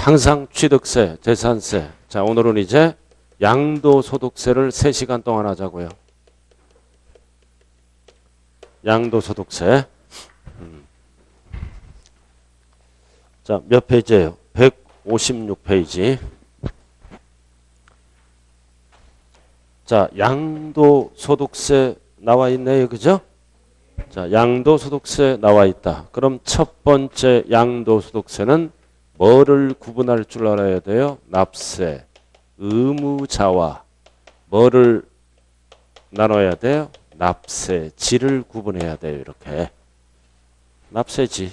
항상 취득세, 재산세. 자, 오늘은 이제 양도소득세를 3시간 동안 하자고요. 양도소득세. 자, 몇 페이지예요? 156페이지. 자, 양도소득세 나와 있네요. 그죠? 자, 양도소득세 나와 있다. 그럼 첫 번째 양도소득세는 뭐를 구분할 줄 알아야 돼요? 납세, 의무자와 뭐를 나눠야 돼요? 납세지를 구분해야 돼요. 이렇게. 납세지.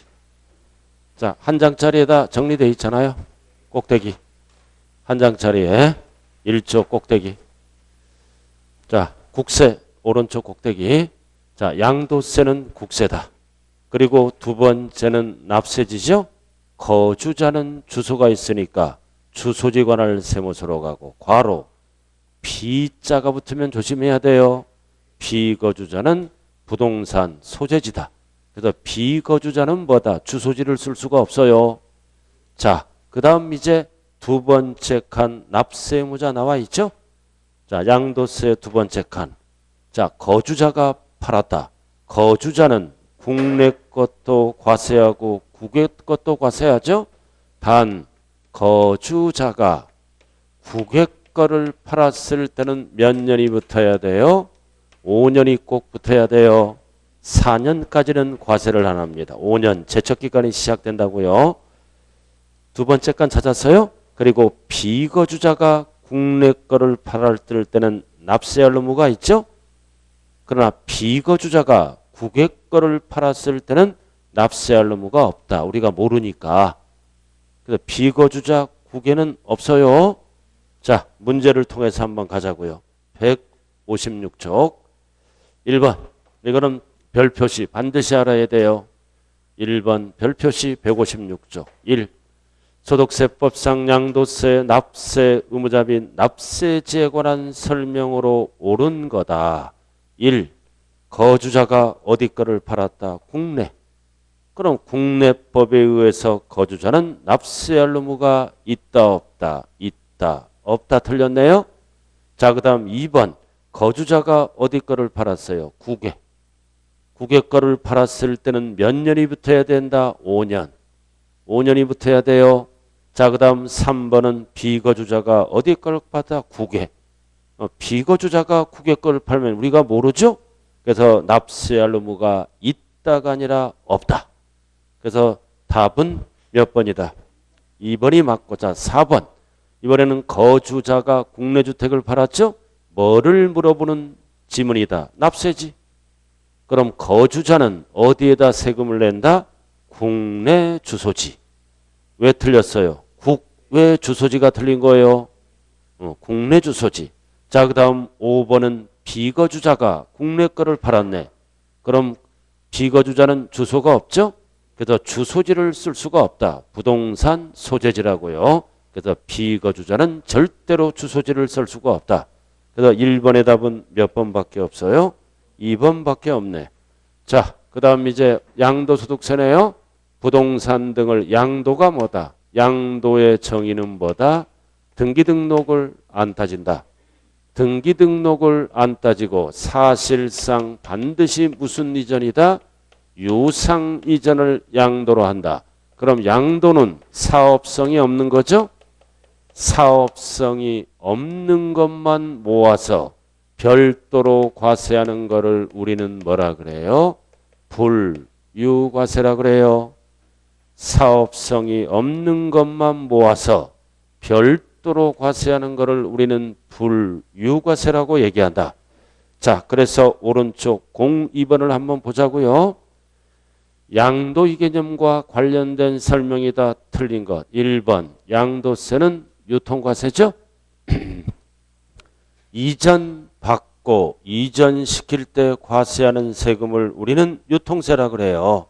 자, 한 장짜리에다 정리되어 있잖아요. 꼭대기. 한 장짜리에 1조 꼭대기. 자, 국세 오른쪽 꼭대기. 자, 양도세는 국세다. 그리고 두 번째는 납세지죠. 거주자는 주소가 있으니까 주소지 관할 세무서로 가고 괄호 비자가 붙으면 조심해야 돼요. 비거주자는 부동산 소재지다. 그래서 비거주자는 뭐다? 주소지를 쓸 수가 없어요. 자, 그 다음 이제 두 번째 칸 납세의무자 나와 있죠. 자, 양도세 두 번째 칸. 자, 거주자가 팔았다. 거주자는 국내 것도 과세하고 국외 것도 과세하죠. 단 거주자가 국외 거를 팔았을 때는 몇 년이 붙어야 돼요? 5년이 꼭 붙어야 돼요. 4년까지는 과세를 안 합니다. 5년 제척기간이 시작된다고요. 두 번째 간 찾았어요. 그리고 비거주자가 국내 거를 팔았을 때는 납세할 의무가 있죠. 그러나 비거주자가 국외 거를 팔았을 때는 납세할 의무가 없다. 우리가 모르니까. 그래서 비거주자 국외는 없어요. 자, 문제를 통해서 한번 가자고요. 156쪽 1번. 이거는 별표시 반드시 알아야 돼요. 1번 별표시 156쪽 1. 소득세법상 양도세, 납세, 의무자 및 납세지에 관한 설명으로 옳은 거다. 1. 거주자가 어디 거를 팔았다? 국내. 그럼 국내법에 의해서 거주자는 납세할 의무가 있다 없다? 있다. 없다. 틀렸네요. 자, 그 다음 2번. 거주자가 어디 거를 팔았어요? 국외. 국외 거를 팔았을 때는 몇 년이 붙어야 된다? 5년. 5년이 붙어야 돼요. 자, 그 다음 3번은 비거주자가 어디 거를 받아? 국외. 비거주자가 국외 거를 팔면 우리가 모르죠? 그래서 납세할 의무가 있다가 아니라 없다. 그래서 답은 몇 번이다? 2번이 맞고. 자, 4번. 이번에는 거주자가 국내 주택을 팔았죠? 뭐를 물어보는 지문이다? 납세지. 그럼 거주자는 어디에다 세금을 낸다? 국내 주소지. 왜 틀렸어요? 국외 주소지가 틀린 거예요. 국내 주소지. 자, 그 다음 5번은 비거주자가 국내 거를 팔았네. 그럼 비거주자는 주소가 없죠? 그래서 주소지를 쓸 수가 없다. 부동산 소재지라고요. 그래서 비거주자는 절대로 주소지를 쓸 수가 없다. 그래서 1번의 답은 몇 번밖에 없어요? 2번밖에 없네. 자, 그 다음 이제 양도소득세네요. 부동산 등을 양도가 뭐다? 양도의 정의는 뭐다? 등기등록을 안 따진다. 등기등록을 안 따지고 사실상 반드시 무슨 이전이다? 유상 이전을 양도로 한다. 그럼 양도는 사업성이 없는 거죠? 사업성이 없는 것만 모아서 별도로 과세하는 거를 우리는 뭐라 그래요? 불유과세라 그래요. 사업성이 없는 것만 모아서 별도로 과세하는 거를 우리는 불유과세라고 얘기한다. 자, 그래서 오른쪽 02번을 한번 보자고요. 양도이 개념과 관련된 설명이다. 틀린 것. 1번 양도세는 유통과세죠. 이전 받고 이전시킬 때 과세하는 세금을 우리는 유통세라 그래요.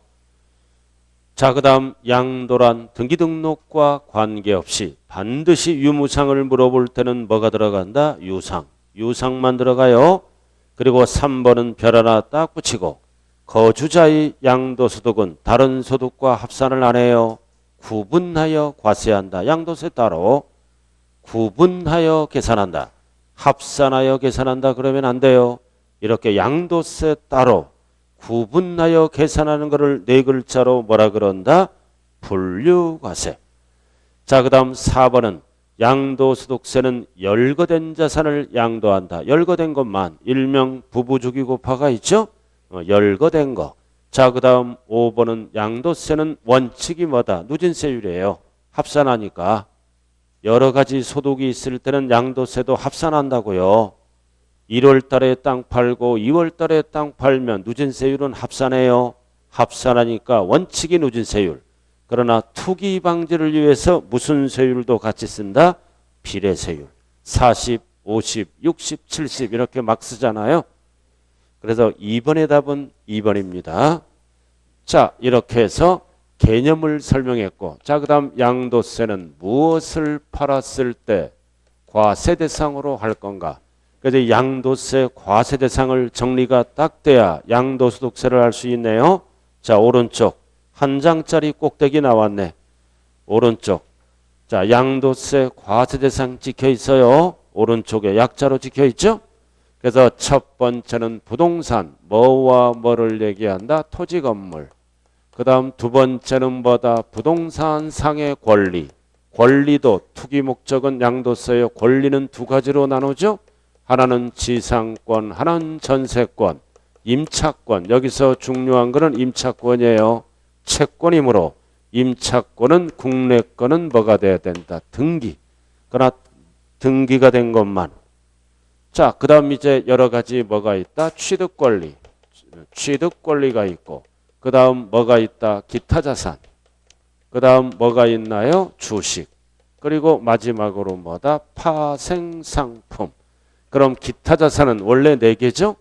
자, 그 다음 양도란 등기등록과 관계없이 반드시 유무상을 물어볼 때는 뭐가 들어간다? 유상. 유상만 들어가요. 그리고 3번은 별 하나 딱 붙이고 거주자의 양도소득은 다른 소득과 합산을 안 해요. 구분하여 과세한다. 양도세 따로 구분하여 계산한다. 합산하여 계산한다 그러면 안 돼요. 이렇게 양도세 따로 구분하여 계산하는 것을 네 글자로 뭐라 그런다? 분류과세. 자, 그 다음 4번은 양도소득세는 열거된 자산을 양도한다. 열거된 것만 일명 부부주기고파가 있죠? 열거된 거. 자, 그 다음 5번은 양도세는 원칙이 뭐다? 누진세율이에요. 합산하니까. 여러 가지 소득이 있을 때는 양도세도 합산한다고요. 1월 달에 땅 팔고 2월 달에 땅 팔면 누진세율은 합산해요. 합산하니까 원칙이 누진세율. 그러나 투기 방지를 위해서 무슨 세율도 같이 쓴다? 비례세율. 40, 50, 60, 70 이렇게 막 쓰잖아요. 그래서 2번의 답은 2번입니다. 자, 이렇게 해서 개념을 설명했고, 자, 그 다음 양도세는 무엇을 팔았을 때 과세 대상으로 할 건가? 그래서 양도세 과세 대상을 정리가 딱 돼야 양도소득세를 할 수 있네요. 자, 오른쪽 한 장짜리 꼭대기 나왔네. 오른쪽. 자, 양도세 과세 대상 찍혀 있어요. 오른쪽에 약자로 찍혀 있죠? 그래서 첫 번째는 부동산, 뭐와 뭐를 얘기한다? 토지 건물. 그 다음 두 번째는 뭐다? 부동산 상의 권리. 권리도 투기 목적은 양도세요. 권리는 두 가지로 나누죠. 하나는 지상권, 하나는 전세권, 임차권. 여기서 중요한 거는 임차권이에요. 채권이므로 임차권은 국내 거는 뭐가 돼야 된다? 등기. 그러나 등기가 된 것만. 자, 그 다음 이제 여러 가지 뭐가 있다? 취득권리. 취득권리가 있고, 그 다음 뭐가 있다? 기타 자산. 그 다음 뭐가 있나요? 주식. 그리고 마지막으로 뭐다? 파생상품. 그럼 기타 자산은 원래 4개죠?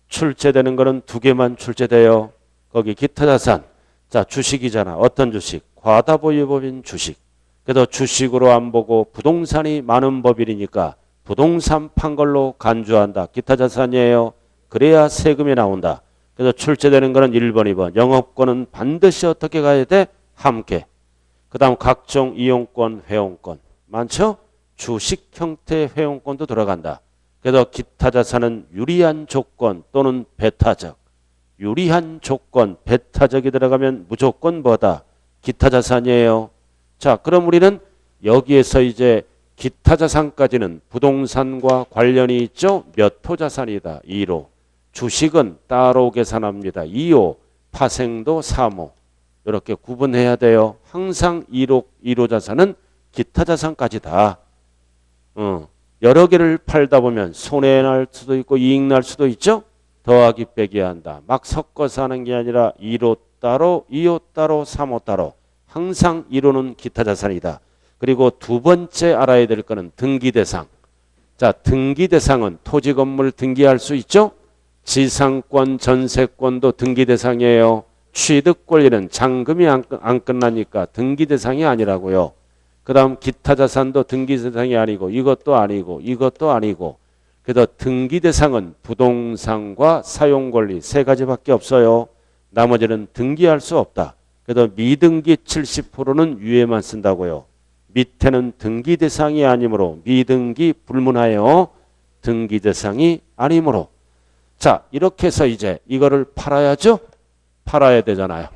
출제되는 거는 2개만 출제돼요. 거기 기타 자산. 자, 주식이잖아. 어떤 주식? 과다보유법인 주식. 그래서 주식으로 안 보고 부동산이 많은 법이니까 부동산 판 걸로 간주한다. 기타 자산이에요. 그래야 세금이 나온다. 그래서 출제되는 거는 1번, 2번. 영업권은 반드시 어떻게 가야 돼? 함께. 그 다음 각종 이용권, 회원권. 많죠? 주식 형태 회원권도 들어간다. 그래서 기타 자산은 유리한 조건 또는 배타적. 유리한 조건, 배타적이 들어가면 무조건 뭐다? 기타 자산이에요. 자, 그럼 우리는 여기에서 이제 기타 자산까지는 부동산과 관련이 있죠? 몇 호 자산이다? 1호. 주식은 따로 계산합니다. 2호. 파생도 3호. 이렇게 구분해야 돼요. 항상 1호 자산은 기타 자산까지다. 여러 개를 팔다 보면 손해 날 수도 있고 이익 날 수도 있죠? 더하기 빼기 한다. 막 섞어서 하는 게 아니라 1호 따로, 2호 따로, 3호 따로. 항상 1호는 기타 자산이다. 그리고 두 번째 알아야 될 거는 등기 대상. 자, 등기 대상은 토지 건물 등기할 수 있죠? 지상권, 전세권도 등기 대상이에요. 취득 권리는 잔금이 안 끝나니까 등기 대상이 아니라고요. 그 다음 기타 자산도 등기 대상이 아니고 이것도 아니고 이것도 아니고. 그래서 등기 대상은 부동산과 사용 권리 3가지밖에 없어요. 나머지는 등기할 수 없다. 그래서 미등기 70%는 위에만 쓴다고요. 밑에는 등기 대상이 아니므로 미등기 불문하여 등기 대상이 아니므로. 자, 이렇게 해서 이제 이거를 팔아야죠? 팔아야 되잖아요.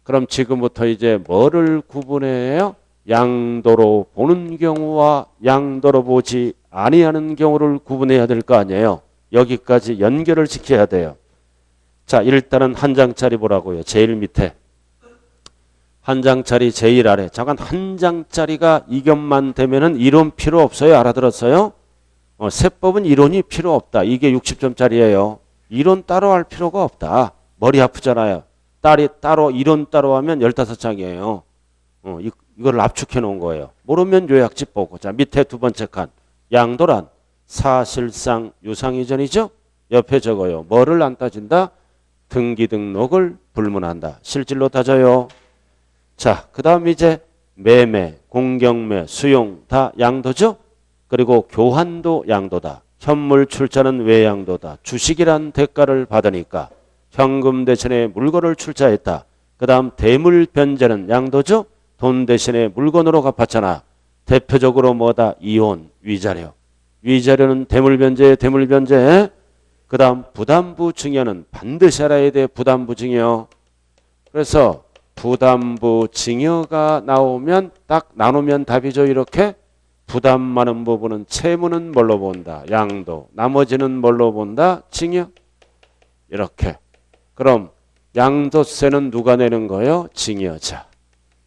그럼 지금부터 이제 뭐를 구분해요? 양도로 보는 경우와 양도로 보지 아니하는 경우를 구분해야 될 거 아니에요. 여기까지 연결을 시켜야 돼요. 자, 일단은 한 장짜리 보라고요. 제일 밑에. 한 장짜리 제일 아래. 잠깐 한 장짜리가 이것만 되면은 이론 필요 없어요. 알아들었어요? 세법은 이론이 필요 없다. 이게 60점짜리예요. 이론 따로 할 필요가 없다. 머리 아프잖아요. 따로 이론 따로 하면 15장이에요. 이걸 압축해 놓은 거예요. 모르면 요약집 보고. 자, 밑에 두 번째 칸. 양도란 사실상 유상이전이죠. 옆에 적어요. 뭐를 안 따진다? 등기 등록을 불문한다. 실질로 따져요. 자, 그 다음 이제 매매, 공경매, 수용 다 양도죠. 그리고 교환도 양도다. 현물 출자는 외양도다. 주식이란 대가를 받으니까 현금 대신에 물건을 출자했다. 그 다음 대물 변제는 양도죠. 돈 대신에 물건으로 갚았잖아. 대표적으로 뭐다? 이혼, 위자료. 위자료는 대물변제에 대물변제. 그 다음 부담부 증여는 반드시 알아야 돼. 부담부 증여. 그래서 부담부 증여가 나오면 딱 나누면 답이죠. 이렇게 부담 많은 부분은 채무는 뭘로 본다? 양도. 나머지는 뭘로 본다? 증여. 이렇게. 그럼 양도세는 누가 내는 거예요? 증여자.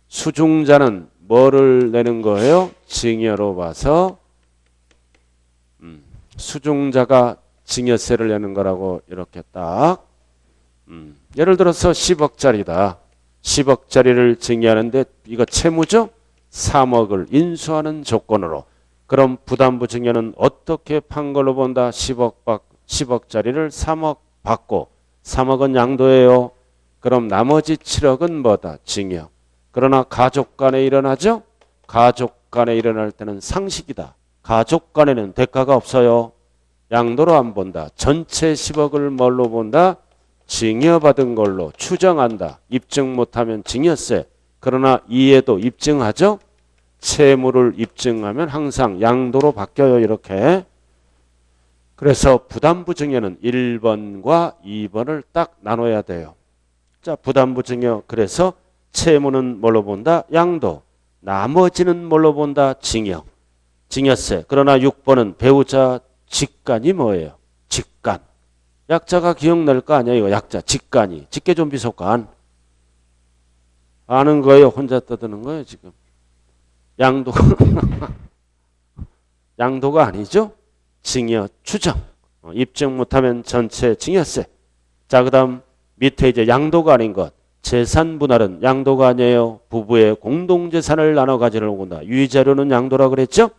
수중자는 뭐를 내는 거예요? 증여로 봐서 수중자가 증여세를 내는 거라고 이렇게 딱 예를 들어서 10억짜리다. 10억짜리를 증여하는데 이거 채무죠? 3억을 인수하는 조건으로. 그럼 부담부 증여는 어떻게 판 걸로 본다? 10억짜리를 3억 받고 3억은 양도예요. 그럼 나머지 7억은 뭐다? 증여. 그러나 가족 간에 일어나죠? 가족 간에 일어날 때는 상식이다. 가족 간에는 대가가 없어요. 양도로 안 본다. 전체 10억을 뭘로 본다? 증여받은 걸로 추정한다. 입증 못하면 증여세. 그러나 이에도 입증하죠? 채무를 입증하면 항상 양도로 바뀌어요. 이렇게. 그래서 부담부 증여는 1번과 2번을 딱 나눠야 돼요. 자, 부담부 증여. 그래서 채무는 뭘로 본다? 양도. 나머지는 뭘로 본다? 증여. 증여세. 그러나 6번은 배우자 직간이 뭐예요? 직간. 약자가 기억날 거 아니야? 이거 약자. 직간이. 직계존비 속간. 아는 거예요? 혼자 떠드는 거예요? 지금. 양도가 양도가 아니죠? 증여 추정. 입증 못하면 전체 증여세. 자, 그 다음 밑에 이제 양도가 아닌 것. 재산 분할은 양도가 아니에요. 부부의 공동재산을 나눠 가지려고 한다. 위자료는 양도라 그랬죠?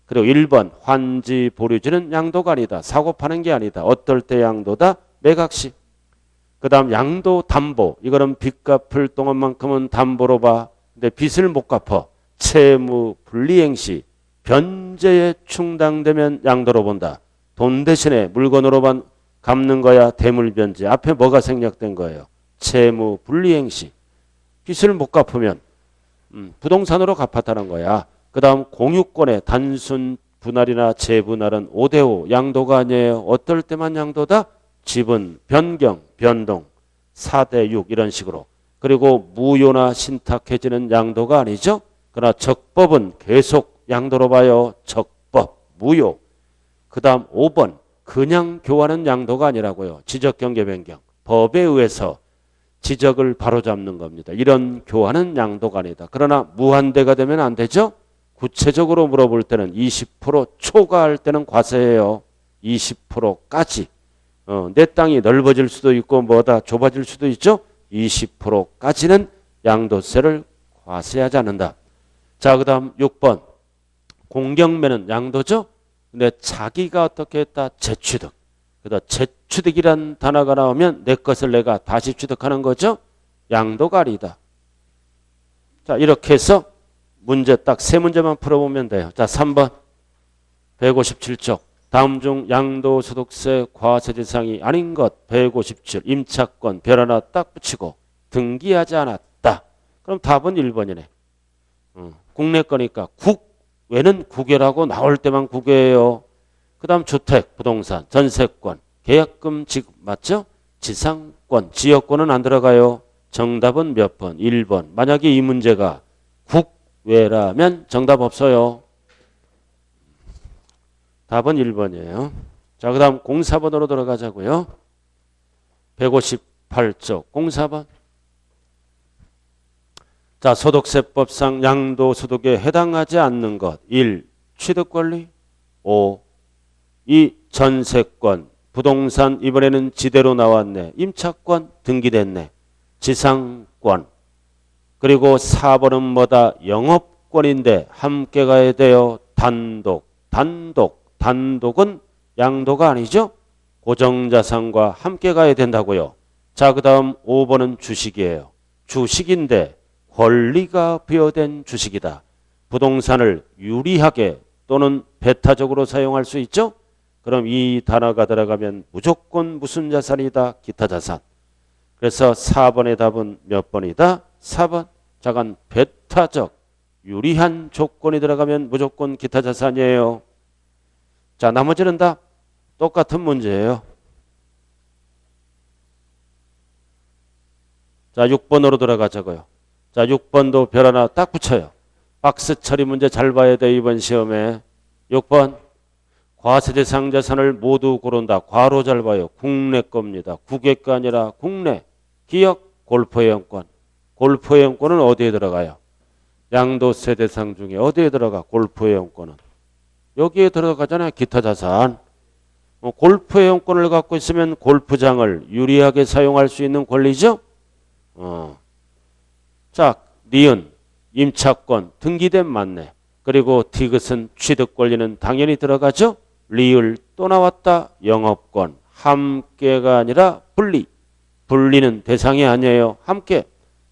그리고 1번 환지 보류지는 양도가 아니다. 사고 파는 게 아니다. 어떨 때 양도다? 매각시. 그 다음 양도 담보. 이거는 빚 갚을 동안만큼은 담보로 봐. 근데 빚을 못 갚아. 채무 불이행시. 변제에 충당되면 양도로 본다. 돈 대신에 물건으로만 갚는 거야. 대물변제. 앞에 뭐가 생략된 거예요? 채무 불이행시. 빚을 못 갚으면 부동산으로 갚았다는 거야. 그 다음 공유권의 단순 분할이나 재분할은 5대5 양도가 아니에요. 어떨 때만 양도다? 지분, 변경, 변동 4대6 이런 식으로. 그리고 무효나 신탁해지는 양도가 아니죠. 그러나 적법은 계속 양도로 봐요. 적법, 무효. 그 다음 5번 그냥 교환은 양도가 아니라고요. 지적경계 변경. 법에 의해서 지적을 바로잡는 겁니다. 이런 교환은 양도가 아니다. 그러나 무한대가 되면 안 되죠. 구체적으로 물어볼 때는 20% 초과할 때는 과세예요. 20%까지. 내 땅이 넓어질 수도 있고 뭐다 좁아질 수도 있죠. 20%까지는 양도세를 과세하지 않는다. 자, 그 다음 6번. 공경매는 양도죠. 근데 자기가 어떻게 했다? 재취득. 그다 재취득이란 단어가 나오면 내 것을 내가 다시 취득하는 거죠. 양도가 아니다. 자, 이렇게 해서 문제 딱 세 문제만 풀어보면 돼요. 자, 3번 157쪽. 다음 중 양도소득세 과세 대상이 아닌 것 157 임차권 별 하나 딱 붙이고 등기하지 않았다. 그럼 답은 1번이네. 국내 거니까 국외는 국외라고 나올 때만 국외예요. 그 다음 주택, 부동산, 전세권, 계약금 지급 맞죠? 지상권, 지역권은 안 들어가요. 정답은 몇 번? 1번. 만약에 이 문제가 국외라면 정답 없어요. 답은 1번이에요. 자, 그 다음 04번으로 들어가자고요. 158쪽 04번. 자, 소득세법상 양도소득에 해당하지 않는 것. 1. 취득권리. 5. 2. 전세권. 부동산 이번에는 지대로 나왔네. 임차권 등기됐네. 지상권. 그리고 4번은 뭐다? 영업권인데 함께 가야 돼요. 단독. 단독은 양도가 아니죠. 고정자산과 함께 가야 된다고요. 자, 그 다음 5번은 주식이에요. 주식인데 권리가 부여된 주식이다. 부동산을 유리하게 또는 배타적으로 사용할 수 있죠. 그럼 이 단어가 들어가면 무조건 무슨 자산이다? 기타 자산. 그래서 4번의 답은 몇 번이다? 4번. 자간 배타적 유리한 조건이 들어가면 무조건 기타 자산이에요. 자, 나머지는 다 똑같은 문제예요. 자, 6번으로 들어가자고요. 자, 6번도 별 하나 딱 붙여요. 박스 처리 문제 잘 봐야 돼, 이번 시험에. 6번. 과세대상 자산을 모두 고른다. 과로 잘 봐요. 국내 겁니다. 국외가 아니라 국내. 기억, 골프회원권. 골프회원권은 어디에 들어가요? 양도세 대상 중에 어디에 들어가? 골프회원권은. 여기에 들어가잖아요. 기타 자산. 골프회원권을 갖고 있으면 골프장을 유리하게 사용할 수 있는 권리죠? 자, 니은, 임차권, 등기된 만내. 그리고 디귿은 취득 권리는 당연히 들어가죠? 리을 또 나왔다. 영업권. 함께가 아니라 분리. 분리는 대상이 아니에요. 함께.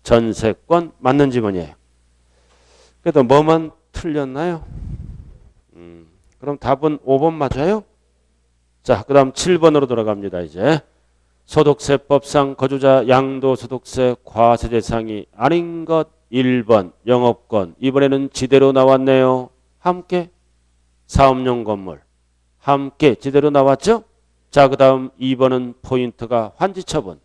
전세권 맞는 지문이에요. 그래도 뭐만 틀렸나요? 그럼 답은 5번 맞아요? 자, 그 다음 7번으로 돌아갑니다. 이제 소득세법상 거주자 양도소득세 과세 대상이 아닌 것 1번 영업권. 이번에는 지대로 나왔네요. 함께 사업용 건물. 함께 지대로 나왔죠? 자, 그 다음 2번은 포인트가 환지처분.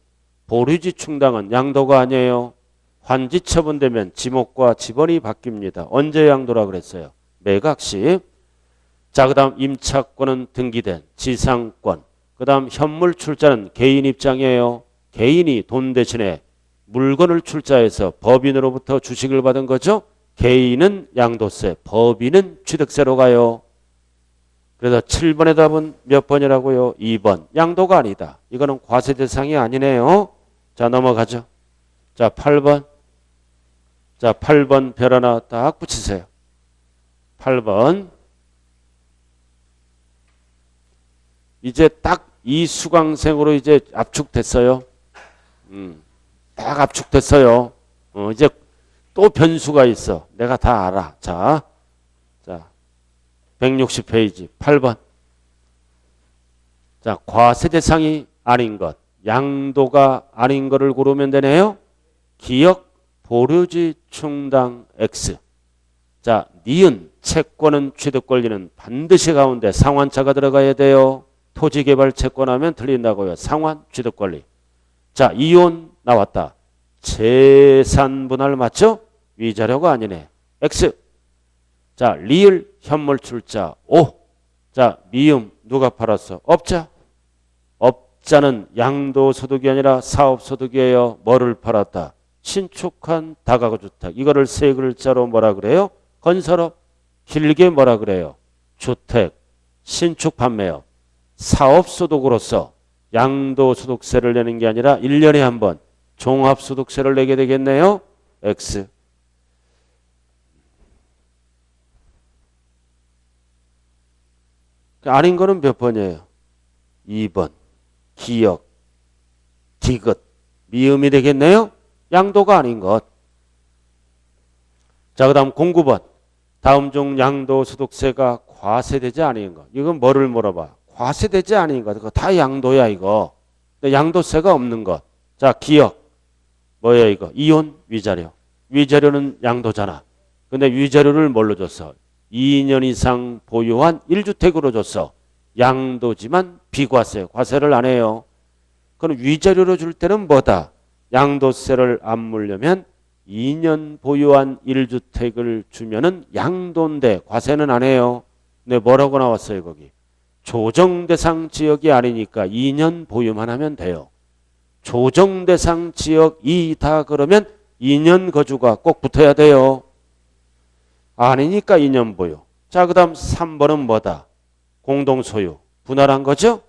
보류지 충당은 양도가 아니에요. 환지처분되면 지목과 지번이 바뀝니다. 언제 양도라 그랬어요? 매각시. 자, 그 다음 임차권은 등기된 지상권. 그 다음 현물 출자는 개인 입장이에요. 개인이 돈 대신에 물건을 출자해서 법인으로부터 주식을 받은 거죠. 개인은 양도세, 법인은 취득세로 가요. 그래서 7번의 답은 몇 번이라고요? 2번. 양도가 아니다. 이거는 과세 대상이 아니네요. 자, 넘어가죠. 자, 8번. 자, 8번 별 하나 딱 붙이세요. 8번. 이제 딱 이 수강생으로 이제 압축됐어요. 딱 압축됐어요. 이제 또 변수가 있어. 내가 다 알아. 자, 160페이지 8번. 자, 과세 대상이 아닌 것. 양도가 아닌 것을 고르면 되네요. 기억, 보류지, 충당, X. 자, 니은, 채권은 취득 권리는 반드시 가운데 상환차가 들어가야 돼요. 토지개발 채권하면 틀린다고요. 상환, 취득 권리. 자, 이혼 나왔다. 재산 분할 맞죠? 위자료가 아니네. X. 자, 리을, 현물 출자, O. 자, 미음, 누가 팔았어? 업자. 업자는 양도소득이 아니라 사업소득이에요. 뭐를 팔았다? 신축한 다가구주택. 이거를 세 글자로 뭐라 그래요? 건설업. 길게 뭐라 그래요? 주택, 신축 판매업. 사업소득으로서 양도소득세를 내는 게 아니라 1년에 한 번 종합소득세를 내게 되겠네요. X. 아닌 거는 몇 번이에요? 2번. 기역, 디귿, 미음이 되겠네요. 양도가 아닌 것. 자, 그 다음 09번. 다음 중 양도소득세가 과세되지 아닌 것. 이건 뭐를 물어봐? 과세되지 아닌 것. 그거 다 양도야 이거. 근데 양도세가 없는 것. 자, 기역. 뭐야 이거? 이혼, 위자료. 위자료는 양도잖아. 근데 위자료를 뭘로 줬어? 2년 이상 보유한 1주택으로 줬어. 양도지만 비과세, 과세를 안 해요. 그럼 위자료로 줄 때는 뭐다? 양도세를 안 물려면 2년 보유한 1주택을 주면은 양도인데 과세는 안 해요. 근데 뭐라고 나왔어요 거기? 조정대상 지역이 아니니까 2년 보유만 하면 돼요. 조정대상 지역이다 그러면 2년 거주가 꼭 붙어야 돼요. 아니니까 2년 보유. 자, 그 다음 3번은 뭐다? 공동소유. 분할한 거죠?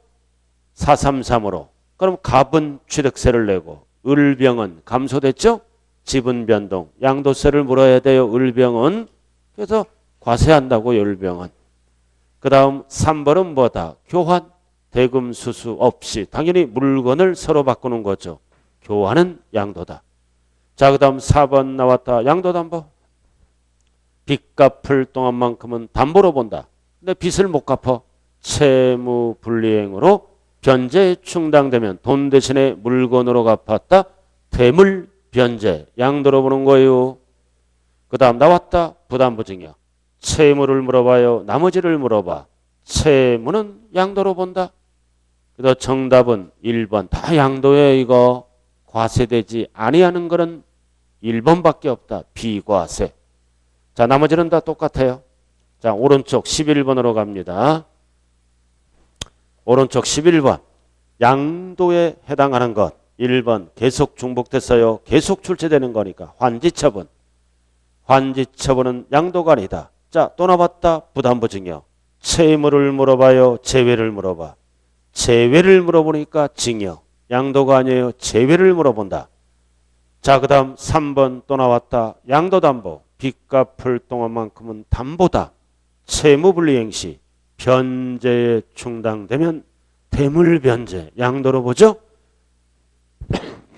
433으로. 그럼 갑은 취득세를 내고 을병은 감소됐죠? 지분 변동. 양도세를 물어야 돼요. 을병은. 그래서 과세한다고 을병은. 그 다음 3번은 뭐다? 교환. 대금 수수 없이. 당연히 물건을 서로 바꾸는 거죠. 교환은 양도다. 자, 그 다음 4번 나왔다. 양도담보. 빚 갚을 동안만큼은 담보로 본다. 근데 빚을 못 갚아. 채무 불이행으로 변제에 충당되면 돈 대신에 물건으로 갚았다. 대물 변제. 양도로 보는 거예요. 그 다음 나왔다. 부담부증이요. 채무를 물어봐요. 나머지를 물어봐. 채무는 양도로 본다. 그래서 정답은 1번. 다 양도에 이거 과세되지 아니하는 거는 1번밖에 없다. 비과세. 자, 나머지는 다 똑같아요. 자, 오른쪽 11번으로 갑니다. 오른쪽 11번. 양도에 해당하는 것. 1번 계속 중복됐어요. 계속 출제되는 거니까 환지처분. 환지처분은 양도가 아니다. 자, 또 나왔다. 부담부증이요. 채무를 물어봐요. 제외를 물어봐. 제외를 물어보니까 징역. 양도가 아니에요. 제외를 물어본다. 자, 그 다음 3번 또 나왔다. 양도담보. 빚 갚을 동안만큼은 담보다. 채무불이행 시 변제에 충당되면 대물변제. 양도로 보죠.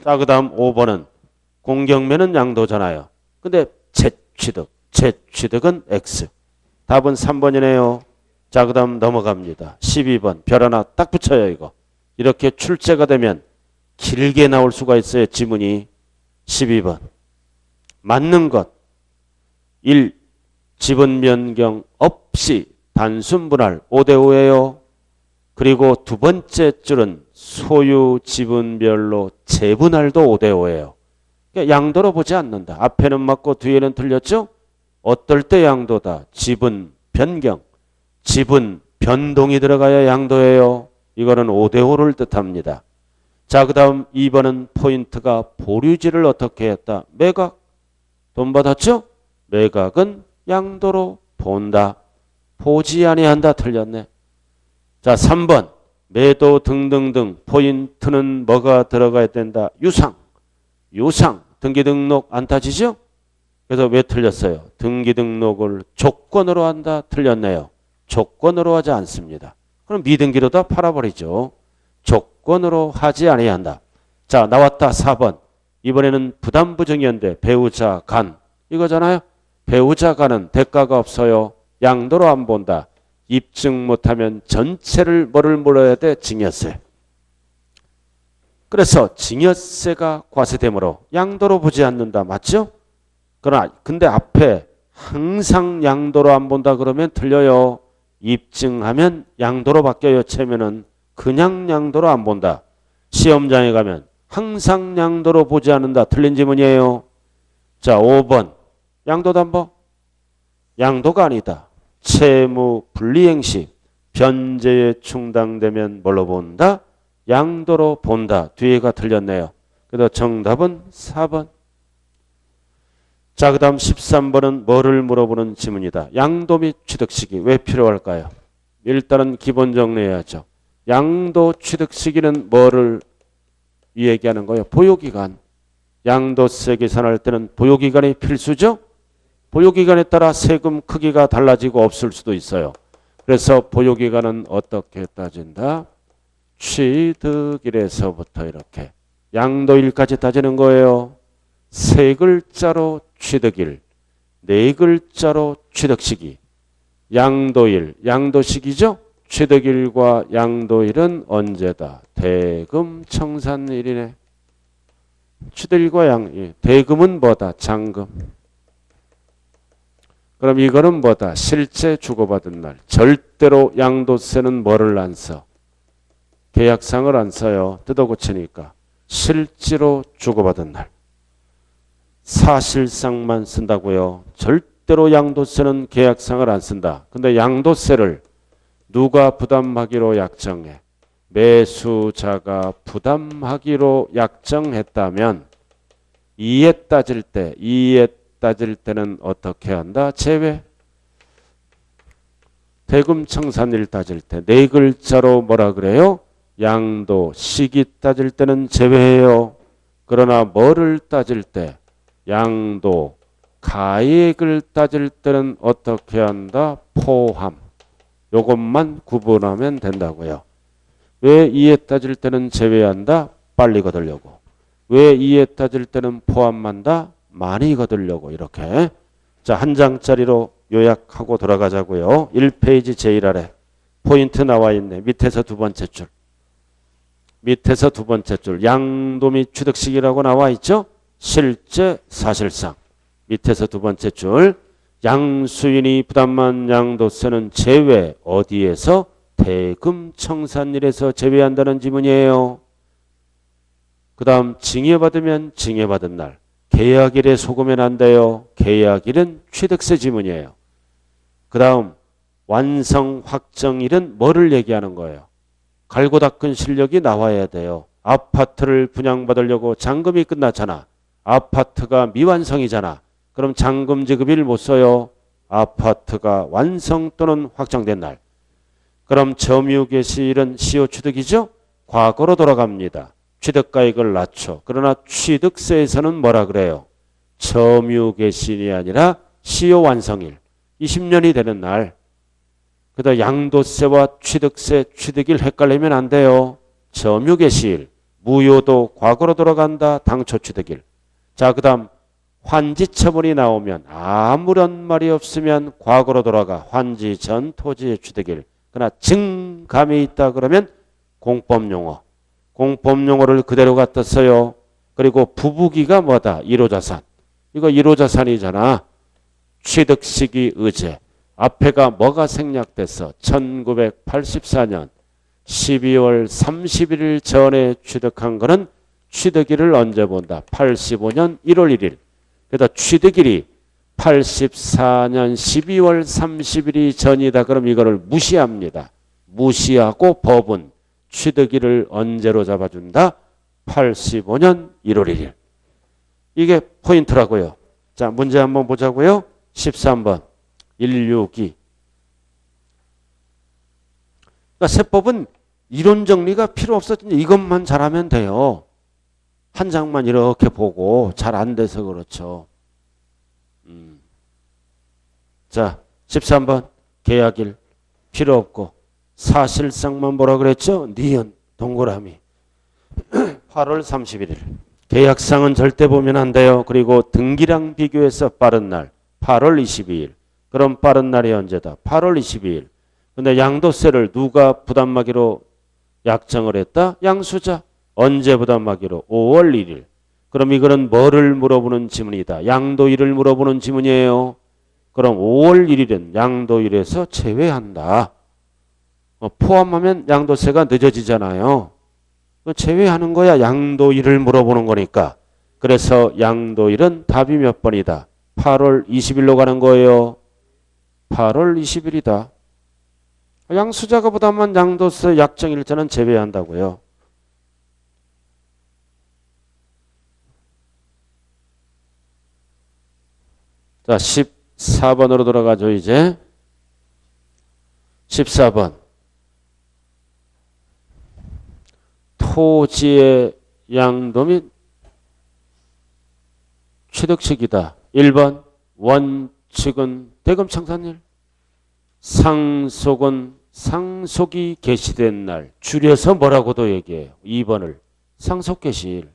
자, 그 다음 5번은 공경매는 양도잖아요. 근데 재취득. 재취득은 X. 답은 3번이네요. 자, 그 다음 넘어갑니다. 12번. 별 하나 딱 붙여요, 이거. 이렇게 출제가 되면 길게 나올 수가 있어요, 지문이. 12번. 맞는 것. 1. 지분 변경 없이 단순 분할 5대5예요. 그리고 두 번째 줄은 소유 지분별로 재분할도 5대5예요. 그러니까 양도로 보지 않는다. 앞에는 맞고 뒤에는 틀렸죠? 어떨 때 양도다. 지분 변경. 지분 변동이 들어가야 양도예요. 이거는 5대5를 뜻합니다. 자, 그 다음 2번은 포인트가 보류지를 어떻게 했다. 매각. 돈 받았죠? 매각은 양도로 본다. 보지 아니한다. 틀렸네. 자, 3번. 매도 등등등 포인트는 뭐가 들어가야 된다. 유상. 유상. 등기등록 안 따지죠? 그래서 왜 틀렸어요? 등기등록을 조건으로 한다. 틀렸네요. 조건으로 하지 않습니다. 그럼 미등기로 다 팔아버리죠. 조건으로 하지 아니한다. 자, 나왔다. 4번. 이번에는 부담부증이었는데 배우자 간. 이거잖아요. 배우자 간은 대가가 없어요. 양도로 안 본다. 입증 못하면 전체를 뭐를 물어야 돼? 증여세. 그래서 증여세가 과세되므로 양도로 보지 않는다. 맞죠? 그러나 근데 앞에 항상 양도로 안 본다 그러면 틀려요. 입증하면 양도로 바뀌어요. 채면은 그냥 양도로 안 본다. 시험장에 가면 항상 양도로 보지 않는다. 틀린 지문이에요. 자, 5번. 양도담보. 양도가 아니다. 채무 불이행 시 변제에 충당되면 뭘로 본다? 양도로 본다. 뒤에가 틀렸네요. 그래서 정답은 4번. 자, 그 다음 13번은 뭐를 물어보는 지문이다. 양도 및 취득 시기 왜 필요할까요? 일단은 기본 정리해야죠. 양도 취득 시기는 뭐를 얘기하는 거예요? 보유기간. 양도세 계산할 때는 보유기간이 필수죠? 보유기간에 따라 세금 크기가 달라지고 없을 수도 있어요. 그래서 보유기간은 어떻게 따진다? 취득일에서부터 이렇게 양도일까지 따지는 거예요. 세 글자로 취득일, 네 글자로 취득시기. 양도일, 양도시기죠? 취득일과 양도일은 언제다? 대금 청산일이네. 취득일과 대금은 뭐다? 잔금. 그럼 이거는 뭐다? 실제 주고받은 날. 절대로 양도세는 뭐를 안 써? 계약상을 안 써요. 뜯어 고치니까. 실제로 주고받은 날. 사실상만 쓴다고요. 절대로 양도세는 계약상을 안 쓴다. 근데 양도세를 누가 부담하기로 약정해? 매수자가 부담하기로 약정했다면 이에 따질 때는 어떻게 한다? 제외. 대금 청산일 따질 때 네 글자로 뭐라 그래요? 양도 시기 따질 때는 제외해요. 그러나 뭐를 따질 때? 양도 가액을 따질 때는 어떻게 한다? 포함. 요것만 구분하면 된다고요. 왜 이에 따질 때는 제외한다? 빨리 거두려고. 왜 이에 따질 때는 포함한다? 많이 거두려고. 이렇게. 자, 한 장짜리로 요약하고 돌아가자고요. 1페이지 제일 아래 포인트 나와 있네. 밑에서 두 번째 줄. 밑에서 두 번째 줄. 양도 및 취득 시기라고 나와 있죠? 실제 사실상. 밑에서 두 번째 줄. 양수인이 부담한 양도세는 제외 어디에서? 대금청산일에서 제외한다는 지문이에요. 그 다음 징여받으면 징여받은 날. 계약일에 속으면 안 돼요. 계약일은 취득세 지문이에요. 그 다음 완성 확정일은 뭐를 얘기하는 거예요? 갈고 닦은 실력이 나와야 돼요. 아파트를 분양받으려고 잔금이 끝났잖아. 아파트가 미완성이잖아. 그럼 잔금 지급일 못 써요. 아파트가 완성 또는 확정된 날. 그럼 점유 개시일은 시효 취득이죠? 과거로 돌아갑니다. 취득가액을 낮춰. 그러나 취득세에서는 뭐라 그래요? 점유 개시일이 아니라 시효 완성일. 20년이 되는 날. 그다음 양도세와 취득세, 취득일 헷갈리면 안 돼요. 점유 개시일. 무효도 과거로 돌아간다. 당초 취득일. 자, 그다음 환지 처분이 나오면 아무런 말이 없으면 과거로 돌아가. 환지 전 토지의 취득일. 그러나 증감이 있다 그러면 공법용어. 공법용어를 그대로 갖다 써요. 그리고 부부기가 뭐다? 1호자산. 이거 1호자산이잖아. 취득시기 의제. 앞에가 뭐가 생략됐어? 1984년 12월 31일 전에 취득한 거는 취득일을 언제 본다? 85년 1월 1일. 그래서 취득일이 84년 12월 30일이 전이다. 그럼 이거를 무시합니다. 무시하고 법은 취득일을 언제로 잡아준다? 85년 1월 1일. 이게 포인트라고요. 자, 문제 한번 보자고요. 13번. 162. 그러니까 세법은 이론 정리가 필요 없어. 이것만 잘하면 돼요. 한 장만 이렇게 보고 잘 안 돼서 그렇죠. 자, 13번. 계약일 필요 없고 사실상만 뭐라 그랬죠? 니은 동그라미 8월 31일. 계약상은 절대 보면 안 돼요. 그리고 등기랑 비교해서 빠른 날 8월 22일. 그럼 빠른 날이 언제다? 8월 22일. 근데 양도세를 누가 부담하기로 약정을 했다? 양수자. 언제 부담하기로? 5월 1일. 그럼 이거는 뭐를 물어보는 지문이다? 양도일을 물어보는 지문이에요. 그럼 5월 1일은 양도일에서 제외한다. 포함하면 양도세가 늦어지잖아요. 제외하는 거야. 양도일을 물어보는 거니까. 그래서 양도일은 답이 몇 번이다? 8월 20일로 가는 거예요. 8월 20일이다. 양수자가 부담한 양도세 약정일자는 제외한다고요. 자, 14번으로 돌아가죠, 이제. 14번. 토지의 양도 및 취득식이다. 1번. 원칙은 대금청산일. 상속은 상속이 개시된 날. 줄여서 뭐라고도 얘기해요. 2번을. 상속 개시일.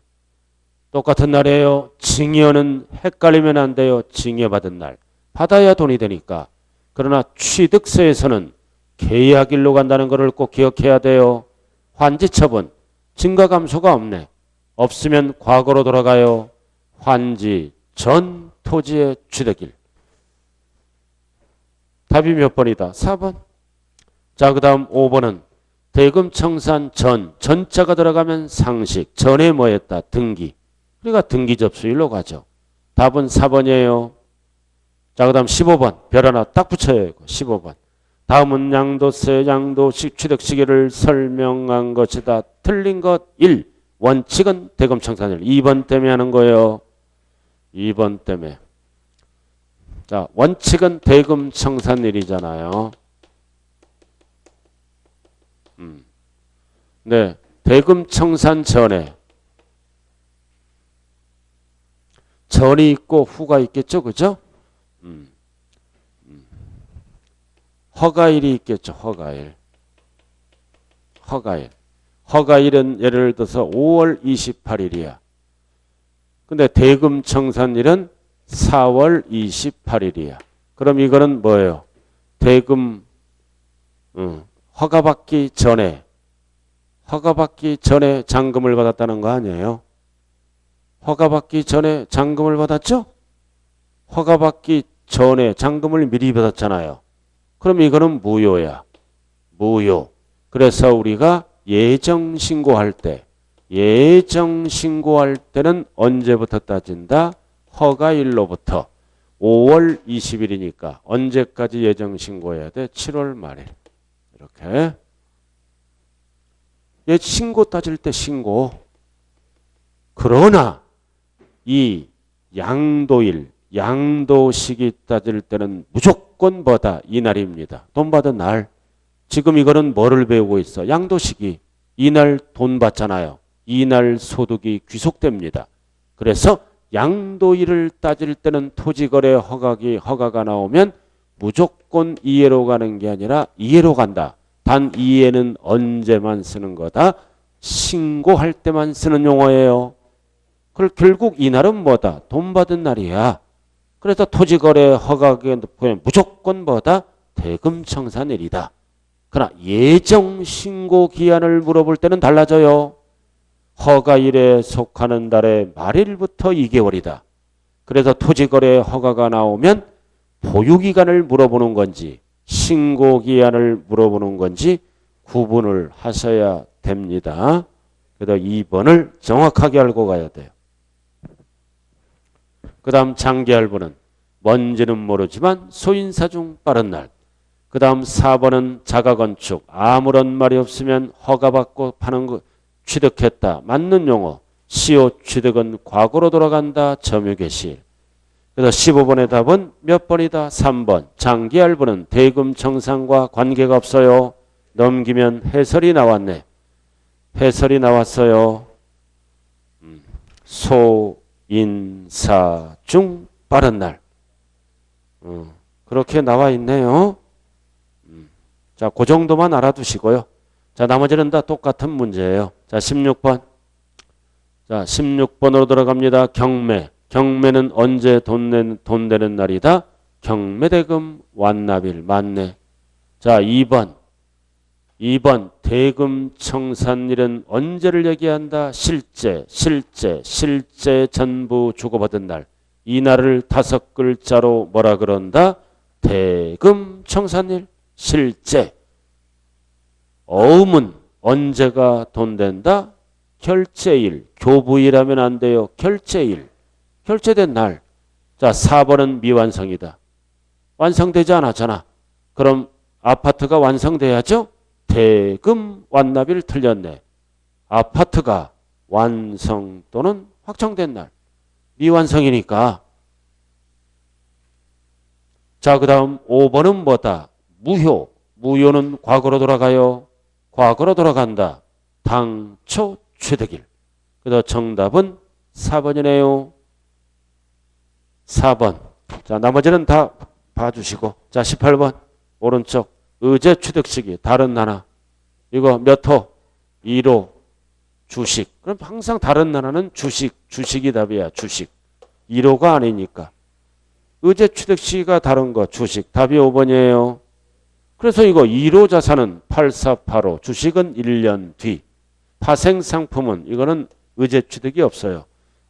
똑같은 날이에요. 징여는 헷갈리면 안 돼요. 징여받은 날. 받아야 돈이 되니까. 그러나 취득세에서는 계약일로 간다는 것을 꼭 기억해야 돼요. 환지처분. 증가감소가 없네. 없으면 과거로 돌아가요. 환지 전 토지의 취득일. 답이 몇 번이다? 4번. 자, 그 다음 5번은 대금청산 전. 전자가 들어가면 상식. 전에 뭐 했다? 등기. 그러니까 등기 접수일로 가죠. 답은 4번이에요. 자, 그 다음 15번. 별 하나 딱 붙여야 하고 15번. 다음은 양도세, 양도식, 취득시기를 설명한 것이다. 틀린 것 1. 원칙은 대금청산일. 2번 때문에 하는 거예요. 2번 때문에. 자, 원칙은 대금청산일이잖아요. 네, 대금청산 전에. 전이 있고 후가 있겠죠, 그죠? 허가일이 있겠죠, 허가일. 허가일. 허가일은 예를 들어서 5월 28일이야. 근데 대금청산일은 4월 28일이야. 그럼 이거는 뭐예요? 대금 허가받기 전에 잔금을 받았다는 거 아니에요? 허가받기 전에 잔금을 받았죠? 허가받기 전에 잔금을 미리 받았잖아요. 그럼 이거는 무효야. 무효. 그래서 우리가 예정신고할 때는 언제부터 따진다? 허가일로부터 5월 20일이니까 언제까지 예정신고해야 돼? 7월 말일. 이렇게. 예, 신고 따질 때 신고. 그러나 이 양도일, 양도시기 따질 때는 무조건 뭐다? 이날입니다. 돈 받은 날. 지금 이거는 뭐를 배우고 있어? 양도시기. 이날 돈 받잖아요. 이날 소득이 귀속됩니다. 그래서 양도일을 따질 때는 토지거래 허가가 나오면 무조건 이해로 가는 게 아니라 이해로 간다. 단 이해는 언제만 쓰는 거다? 신고할 때만 쓰는 용어예요. 그걸 결국 이날은 뭐다? 돈 받은 날이야. 그래서 토지거래 허가에 무조건 뭐다? 대금청산일이다. 그러나 예정 신고 기한을 물어볼 때는 달라져요. 허가일에 속하는 달의 말일부터 2개월이다. 그래서 토지거래 허가가 나오면 보유기간을 물어보는 건지 신고기한을 물어보는 건지 구분을 하셔야 됩니다. 그래서 2번을 정확하게 알고 가야 돼요. 그 다음 장기할부는 뭔지는 모르지만 소인사 중 빠른 날. 그 다음 4번은 자가건축. 아무런 말이 없으면 허가받고 파는 거 취득했다. 맞는 용어. 시효 취득은 과거로 돌아간다. 점유개시일. 그래서 15번의 답은 몇 번이다? 3번. 장기할부는 대금 청산과 관계가 없어요. 넘기면 해설이 나왔네. 해설이 나왔어요. 소인사 중 빠른 날. 그렇게 나와 있네요. 자, 그 정도만 알아두시고요. 자, 나머지는 다 똑같은 문제예요. 자, 16번. 자, 16번으로 들어갑니다. 경매. 경매는 언제 돈 되는 날이다? 경매대금 완납일. 맞네. 자, 2번. 2번. 대금 청산일은 언제를 얘기한다? 실제 전부 주고받은 날. 이 날을 5글자로 뭐라 그런다? 대금 청산일. 실제. 어음은 언제가 돈 된다? 결제일. 교부일하면 안 돼요. 결제일. 결제된 날. 자, 4번은 미완성이다. 완성되지 않았잖아. 그럼 아파트가 완성돼야죠? 대금 완납일 틀렸네. 아파트가 완성 또는 확정된 날. 미완성이니까. 자, 그 다음 5번은 뭐다? 무효. 무효는 과거로 돌아가요. 과거로 돌아간다. 당초 취득일. 그래서 정답은 4번이네요. 4번. 자, 나머지는 다 봐주시고. 자, 18번. 오른쪽. 의제 취득 시기. 다른 나라. 이거 몇 호? 1호. 주식. 그럼 항상 다른 나라는 주식이 답이야. 주식. 1호가 아니니까. 의제 취득 시기가 다른 거. 주식. 답이 5번이에요. 그래서 이거 1호 자산은 8485. 주식은 1년 뒤. 파생 상품은 이거는 의제 취득이 없어요.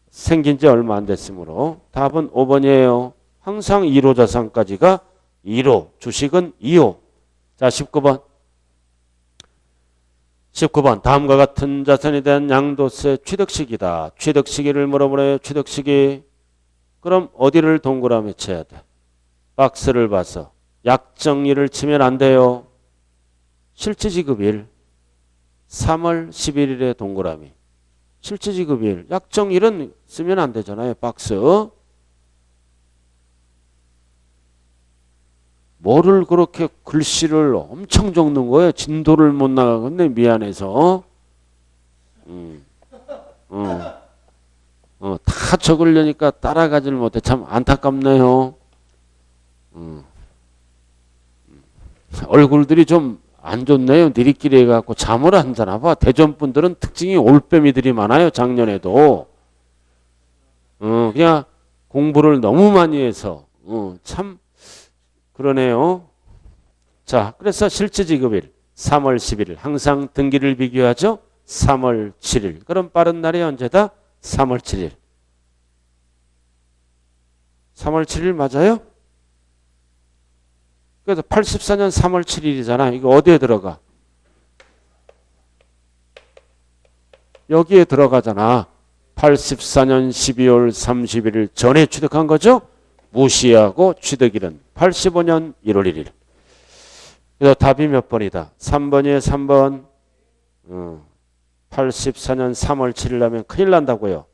생긴 지 얼마 안 됐으므로 답은 5번이에요. 항상 1호 자산까지가 1호, 주식은 2호. 자, 19번. 19번. 다음과 같은 자산에 대한 양도세 취득 시기다. 취득 시기를 물어보네요. 취득 시기. 그럼 어디를 동그라미 쳐야 돼? 박스를 봐서. 약정일을 치면 안 돼요. 실질지급일. 3월 11일에 동그라미. 실질지급일. 약정일은 쓰면 안 되잖아요. 박스. 뭐를 그렇게 글씨를 엄청 적는 거예요. 진도를 못 나가겠네. 미안해서. 다 적으려니까 따라가질 못해. 참 안타깝네요. 얼굴들이 좀 안 좋네요. 니리끼리 해갖고 잠을 안 자나 봐. 대전 분들은 특징이 올빼미들이 많아요. 작년에도. 그냥 공부를 너무 많이 해서. 참 그러네요. 자, 그래서 실질지급일 3월 11일. 항상 등기를 비교하죠. 3월 7일. 그럼 빠른 날이 언제다? 3월 7일. 3월 7일 맞아요? 그래서 84년 3월 7일이잖아. 이거 어디에 들어가? 여기에 들어가잖아. 84년 12월 31일 전에 취득한 거죠? 무시하고 취득일은 85년 1월 1일. 그래서 답이 몇 번이다? 3번이에요, 3번. 84년 3월 7일 하면 큰일 난다고요.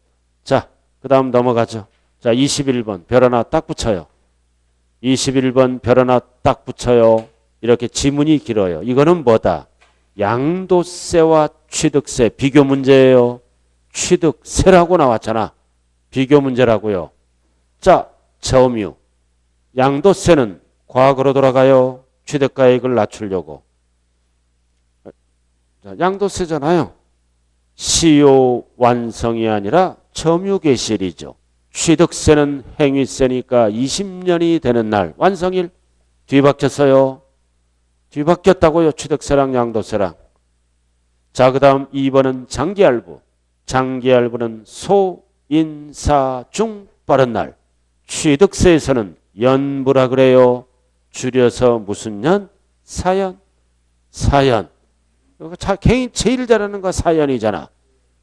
자, 그 다음 넘어가죠. 자, 21번 별 하나 딱 붙여요. 21번 별 하나 딱 붙여요. 이렇게 지문이 길어요. 이거는 뭐다? 양도세와 취득세 비교 문제예요. 취득세라고 나왔잖아. 비교 문제라고요. 자, 점유. 양도세는 과거로 돌아가요. 취득가액을 낮추려고. 자, 양도세잖아요. 시효 완성이 아니라 점유 개시일이죠. 취득세는 행위세니까 20년이 되는 날 완성일 뒤바뀌었어요. 뒤바뀌었다고요. 취득세랑 양도세랑. 자, 그 다음 2번은 장기할부. 장기할부는 소인사중 빠른 날. 취득세에서는 연부라 그래요. 줄여서 무슨 년? 사연. 사연. 개인 제일 잘하는 거 사연이잖아.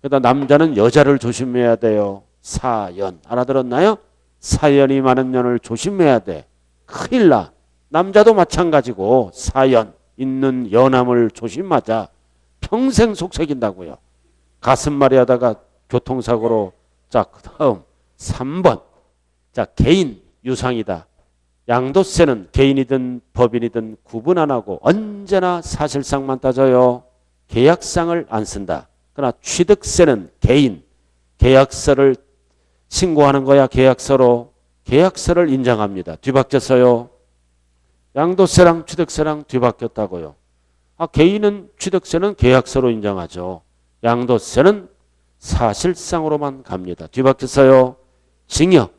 그러다 남자는 여자를 조심해야 돼요. 사연. 알아들었나요? 사연이 많은 년을 조심해야 돼. 큰일 나. 남자도 마찬가지고 사연 있는 연함을 조심하자. 평생 속색인다고요. 가슴앓이 하다가 교통사고로. 자, 그 다음 3번. 자, 개인 유상이다. 양도세는 개인이든 법인이든 구분 안 하고 언제나 사실상만 따져요. 계약상을 안 쓴다. 그러나 취득세는 개인, 계약서를 신고하는 거야. 계약서로. 계약서를 인정합니다. 뒤바뀌었어요. 양도세랑 취득세랑 뒤바뀌었다고요. 아, 개인은 취득세는 계약서로 인정하죠. 양도세는 사실상으로만 갑니다. 뒤바뀌었어요. 징역.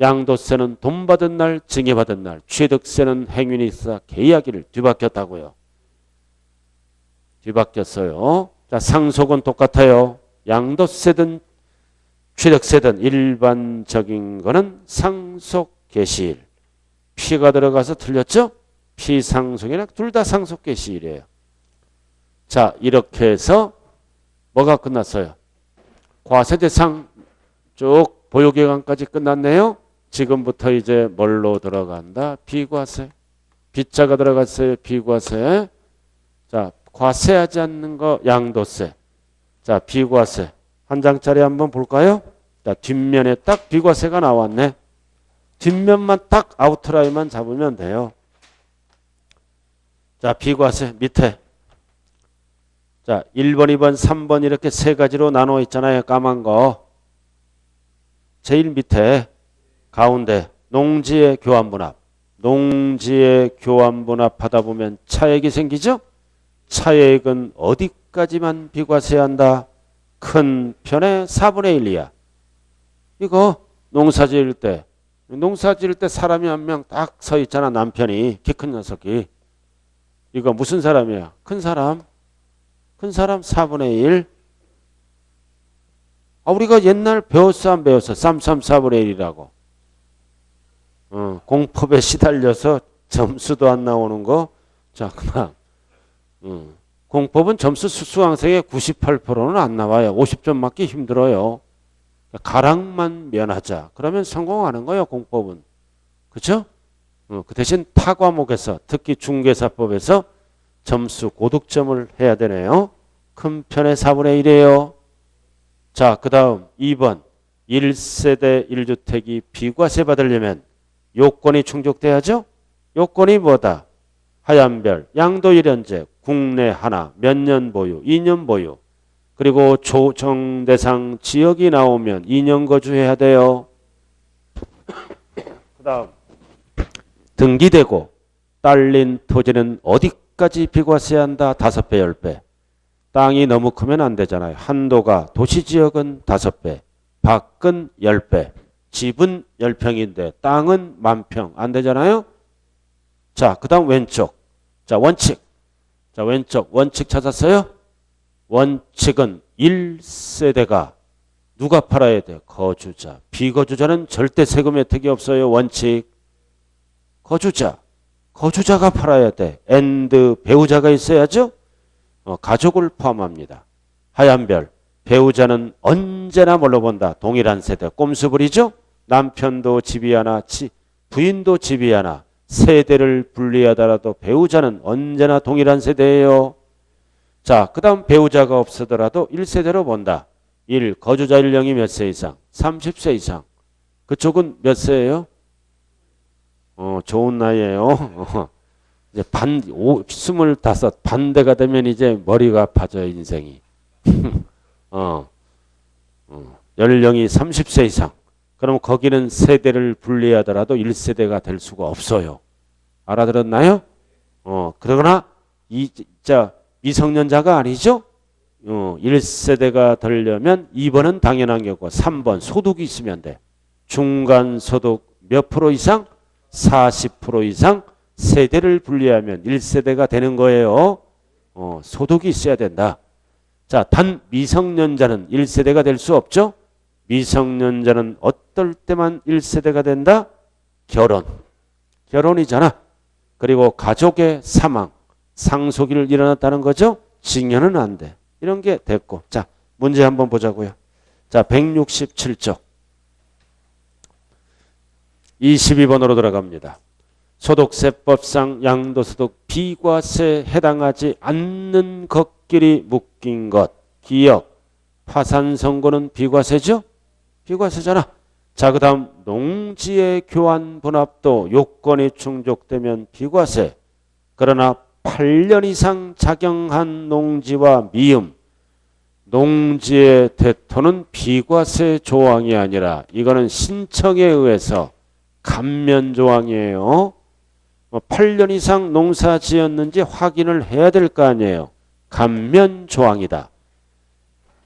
양도세는 돈 받은 날, 증여받은 날. 취득세는 행위인사 계약일. 뒤바뀌었다고요. 뒤바뀌었어요. 자, 상속은 똑같아요. 양도세든 취득세든 일반적인 거는 상속 개시일. 피가 들어가서 틀렸죠? 피상속이나 둘 다 상속 개시일이에요. 자, 이렇게 해서 뭐가 끝났어요? 과세대상 쭉 보유기간까지 끝났네요. 지금부터 이제 뭘로 들어간다? 비과세. 빗자가 들어갔어요. 비과세. 자, 과세하지 않는 거 양도세. 자, 비과세. 한 장짜리 한번 볼까요? 자, 뒷면에 딱 비과세가 나왔네. 뒷면만 딱 아웃라인만 잡으면 돼요. 자, 비과세 밑에. 자, 1번, 2번, 3번 이렇게 세 가지로 나눠 있잖아요. 까만 거. 제일 밑에 가운데 농지의 교환분합. 농지의 교환분합하다 보면 차액이 생기죠? 차액은 어디까지만 비과세한다? 큰 편의 4분의 1 이하. 이거 농사 지을 때 사람이 한 명 딱 서 있잖아. 남편이. 키 큰 녀석이. 이거 무슨 사람이야? 큰 사람. 큰 사람 4분의 1. 아, 우리가 옛날 배웠어 안 배웠어? 쌈 4분의 1이라고. 공법에 시달려서 점수도 안 나오는 거. 자, 그만. 공법은 점수 수강생의 98%는 안 나와요. 50점 맞기 힘들어요. 가랑만 면하자. 그러면 성공하는 거예요. 공법은. 그렇죠? 그 대신 타 과목에서 특히 중개사법에서 점수 고득점을 해야 되네요. 큰 편의 4분의 1이에요. 자, 그 다음 2번 1세대 1주택이 비과세 받으려면 요건이 충족돼야죠. 요건이 뭐다? 하얀별, 양도 1년제, 국내 하나, 몇 년 보유, 2년 보유. 그리고 조정 대상 지역이 나오면 2년 거주해야 돼요. 그 다음 등기되고 딸린 토지는 어디까지 비과세한다? 5배, 10배. 땅이 너무 크면 안 되잖아요. 한도가 도시지역은 5배, 밖은 10배. 집은 10평인데 땅은 10,000평. 안 되잖아요. 자, 그 다음 왼쪽. 자, 원칙. 자, 왼쪽 원칙 찾았어요? 원칙은 1세대가 누가 팔아야 돼? 거주자. 비거주자는 절대 세금 혜택이 없어요. 원칙. 거주자. 거주자가 팔아야 돼. and 배우자가 있어야죠. 가족을 포함합니다. 하얀별. 배우자는 언제나 뭘로 본다? 동일한 세대. 꼼수 부리죠. 남편도 집이 하나, 부인도 집이 하나. 세대를 분리하더라도 배우자는 언제나 동일한 세대예요. 자, 그 다음 배우자가 없으더라도 1세대로 본다. 1. 거주자 연령이 몇 세 이상? 30세 이상. 그쪽은 몇 세예요? 좋은 나이에요. 이제 25, 반대가 되면 이제 머리가 아파져요, 인생이. 연령이 30세 이상. 그럼 거기는 세대를 분리하더라도 1세대가 될 수가 없어요. 알아들었나요? 그러나 미성년자가 아니죠? 1세대가 되려면 2번은 당연한 거고 3번 소득이 있으면 돼. 중간 소득 몇 프로 이상? 40% 이상 세대를 분리하면 1세대가 되는 거예요. 소득이 있어야 된다. 자, 단 미성년자는 1세대가 될 수 없죠? 미성년자는 어떨 때만 1세대가 된다? 결혼이잖아. 그리고 가족의 사망, 상속일 일어났다는 거죠? 징여는 안 돼. 이런 게 됐고. 자, 문제 한번 보자고요. 자, 167쪽. 22번으로 들어갑니다. 소득세법상 양도소득 비과세에 해당하지 않는 것끼리 묶인 것. 기억, 파산 선고는 비과세죠? 비과세잖아. 자, 그 다음 농지의 교환 분합도 요건이 충족되면 비과세. 그러나 8년 이상 작용한 농지와 미음, 농지의 대토는 비과세 조항이 아니라 이거는 신청에 의해서 감면 조항이에요. 8년 이상 농사 지었는지 확인을 해야 될 거 아니에요. 감면 조항이다.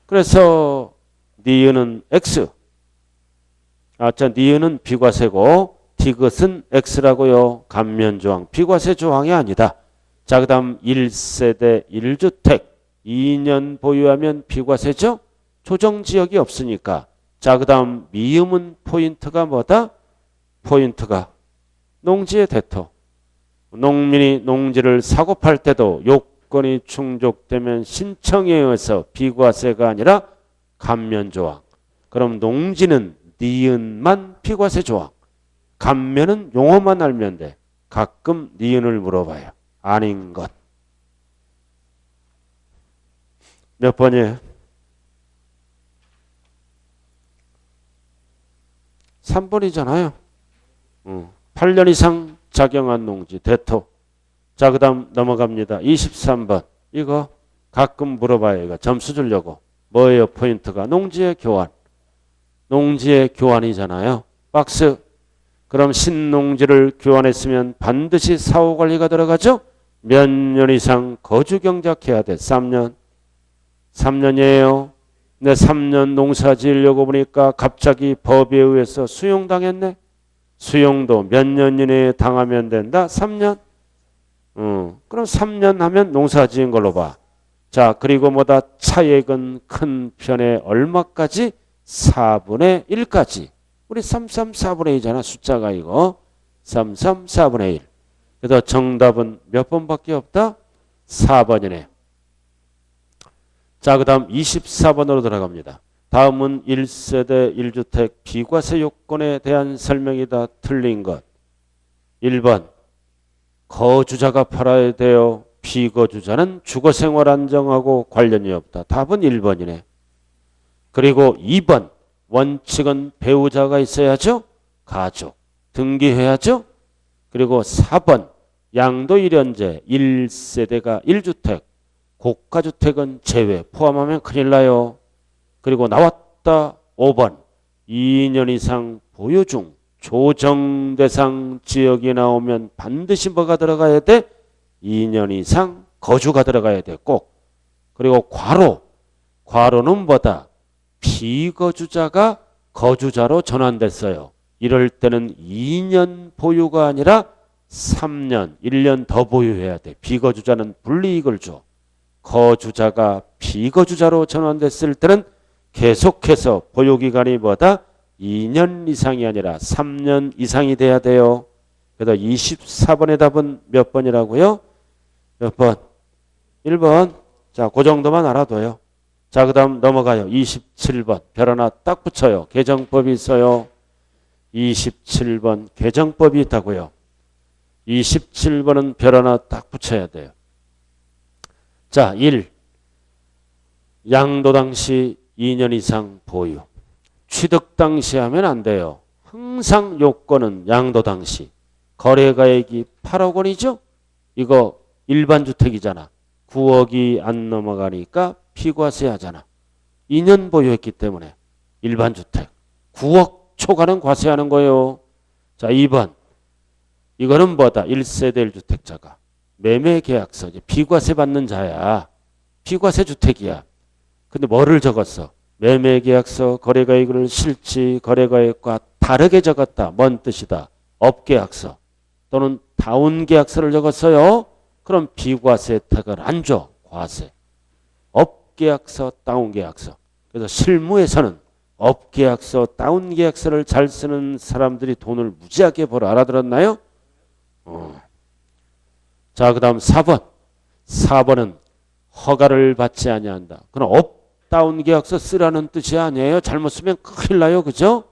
그래서 니은은 X. 니은은 비과세고 디귿은 X라고요. 감면 조항. 비과세 조항이 아니다. 자, 그 다음 1세대 1주택 2년 보유하면 비과세죠? 조정지역이 없으니까. 자, 그 다음 미음은 포인트가 뭐다? 포인트가 농지의 대토. 농민이 농지를 사고 팔 때도 요건이 충족되면 신청에 의해서 비과세가 아니라 감면조항. 그럼 농지는 니은만 비과세 조항. 감면은 용어만 알면 돼. 가끔 니은을 물어봐요. 아닌 것. 몇 번이에요? 3번이잖아요. 8년 이상 작용한 농지, 대토. 자, 그 다음 넘어갑니다. 23번. 이거 가끔 물어봐요. 이거 점수 주려고. 뭐예요? 포인트가. 농지의 교환. 농지의 교환이잖아요. 박스. 그럼 신농지를 교환했으면 반드시 사후관리가 들어가죠? 몇 년 이상 거주 경작해야 돼. 3년. 3년이에요. 근데 3년 농사 지으려고 보니까 갑자기 법에 의해서 수용당했네. 수용도 몇 년 이내에 당하면 된다? 3년. 그럼 3년 하면 농사 지은 걸로 봐. 자, 그리고 뭐다? 차액은 큰 편에 얼마까지? 4분의 1까지. 우리 33 4분의 2잖아. 숫자가 이거. 33 4분의 1. 그래서 정답은 몇 번밖에 없다? 4번이네. 자, 그 다음 24번으로 들어갑니다. 다음은 1세대 1주택 비과세 요건에 대한 설명이다. 틀린 것. 1번. 거주자가 팔아야 돼요. 비거주자는 주거생활 안정하고 관련이 없다. 답은 1번이네. 그리고 2번. 원칙은 배우자가 있어야죠. 가족. 등기해야죠. 그리고 4번. 양도 1연제 1세대가 1주택. 고가주택은 제외. 포함하면 큰일 나요. 그리고 나왔다. 5번. 2년 이상 보유 중 조정 대상 지역이 나오면 반드시 뭐가 들어가야 돼? 2년 이상 거주가 들어가야 돼. 꼭. 그리고 괄호. 괄호는 뭐다? 비거주자가 거주자로 전환됐어요. 이럴 때는 2년 보유가 아니라 3년, 1년 더 보유해야 돼. 비거주자는 불이익을 줘. 거주자가 비거주자로 전환됐을 때는 계속해서 보유기간이 뭐다? 2년 이상이 아니라 3년 이상이 돼야 돼요. 그래서 24번의 답은 몇 번이라고요? 몇 번? 1번. 자, 그 정도만 알아둬요. 자, 그 다음 넘어가요. 27번. 별 하나 딱 붙여요. 개정법이 있어요. 27번 개정법이 있다고요. 27번은 별 하나 딱 붙여야 돼요. 자, 1. 양도 당시 2년 이상 보유. 취득 당시 하면 안 돼요. 항상 요건은 양도 당시. 거래가액이 8억 원이죠? 이거 일반 주택이잖아. 9억이 안 넘어가니까 비과세 하잖아. 2년 보유했기 때문에 일반 주택. 9억 초과는 과세하는 거예요. 자, 2번. 이거는 뭐다? 1세대 1주택자가 매매계약서, 비과세 받는 자야. 비과세 주택이야. 근데 뭐를 적었어? 매매계약서 거래가액을 실지 거래가액과 다르게 적었다. 뭔 뜻이다? 업계약서 또는 다운계약서를 적었어요. 그럼 비과세 혜택을 안 줘. 과세. 업계약서, 다운계약서. 그래서 실무에서는 업계약서, 다운계약서를 잘 쓰는 사람들이 돈을 무지하게 벌어. 알아들었나요? 자, 그 다음 4번. 4번은 허가를 받지 아니한다. 그럼 업다운계약서 쓰라는 뜻이 아니에요. 잘못 쓰면 큰일 나요. 그죠?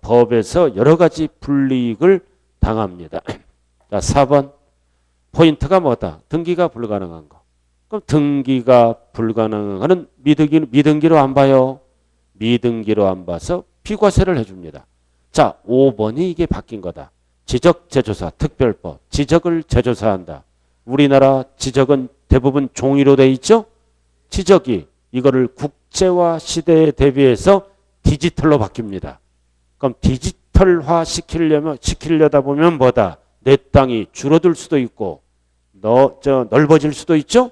법에서 여러 가지 불이익을 당합니다. 자, 4번. 포인트가 뭐다? 등기가 불가능한 거. 그럼 등기가 불가능한 거는 미등기로 안 봐요. 미등기로 안 봐서 비과세를 해줍니다. 자, 5번이 이게 바뀐 거다. 지적재조사 특별법. 지적을 재조사한다. 우리나라 지적은 대부분 종이로 돼 있죠? 지적이 이거를 국제화 시대에 대비해서 디지털로 바뀝니다. 그럼 디지털화 시키려다 보면 뭐다? 내 땅이 줄어들 수도 있고 넓어질 수도 있죠?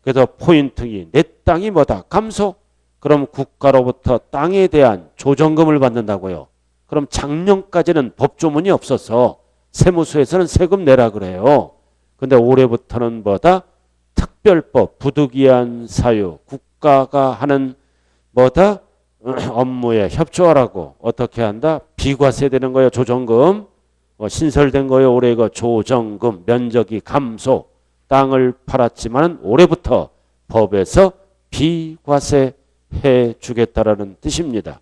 그래서 포인트이 내 땅이 뭐다? 감소. 그럼 국가로부터 땅에 대한 조정금을 받는다고요. 그럼 작년까지는 법조문이 없어서 세무서에서는 세금 내라 그래요. 근데 올해부터는 뭐다? 특별법, 부득이한 사유, 국가가 하는 뭐다? 업무에 협조하라고 어떻게 한다? 비과세 되는 거예요. 조정금. 신설된 거예요. 올해 이거 조정금, 면적이 감소. 땅을 팔았지만 올해부터 법에서 비과세 해 주겠다라는 뜻입니다.